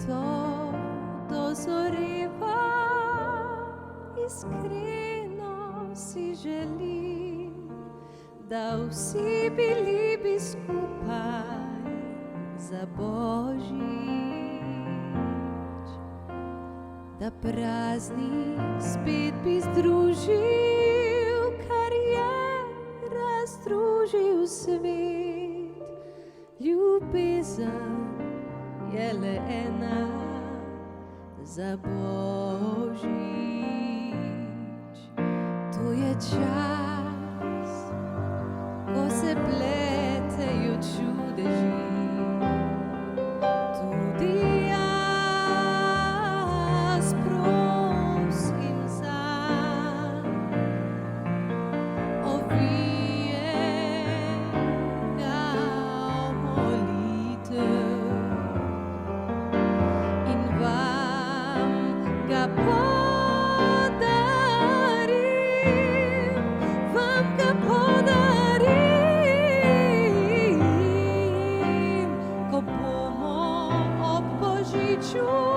to dozoreva, iskreno si želim, da vsi bili bi skupaj za Božič, da praznik spet bi združil, kar je razdružil svet. Ljubezen je le ena za Božič. To je čas, ko se pletejo čudeži. Tudi jaz prosim zanj, ovijem ga v molitev in vam ga podarim, ko bomo ob Božiču